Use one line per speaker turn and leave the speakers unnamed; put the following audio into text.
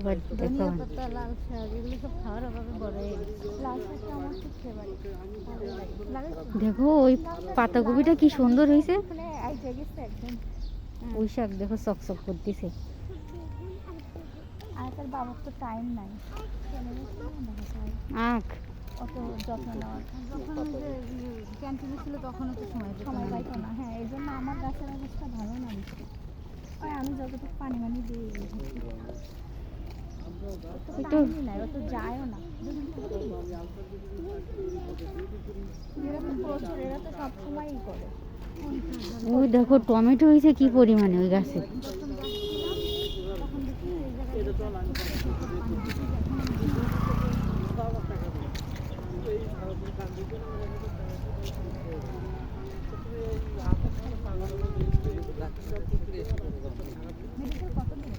But দেখো
ধনিয়া পাতা, লাল শাক এগুলো সব খাওয়ার অভাবে বড় হয়ে গেছে। লাল শাকটা আমার খুব ফেভারিট, ভালো লাগে। লাগাইছো?
দেখো ওই পাতাকপিটা কি সুন্দর হয়েছে।
ওখানে আইসা গেছে একদম।
ওই শাক দেখো চকচক করতেছে।
আর তার বাবার তো টাইম নাই, চলে গেছে না ঢাকায়।
আখ
অত যত্ন নেওয়ার। যখন ওই যে ক্যান্টিনে ছিল তখনও তো সময় পাইতো না। হ্যাঁ, এই জন্য আমার গাছের অবস্থা ভালো না বেশি। ওই আমি যতটুকু পানি মানি দিই
একটু
টাইমই নাই, অত যায়ও না। এরা তো প্রচুর, এরা তো সবসময়ই করে।
ওই দেখো টমেটো হয়েছে কি পরিমাণে ওই গাছে।
প্রথম গাছছিলাম তখন দেখি এই জায়গায় মেডিকেল কত দূর?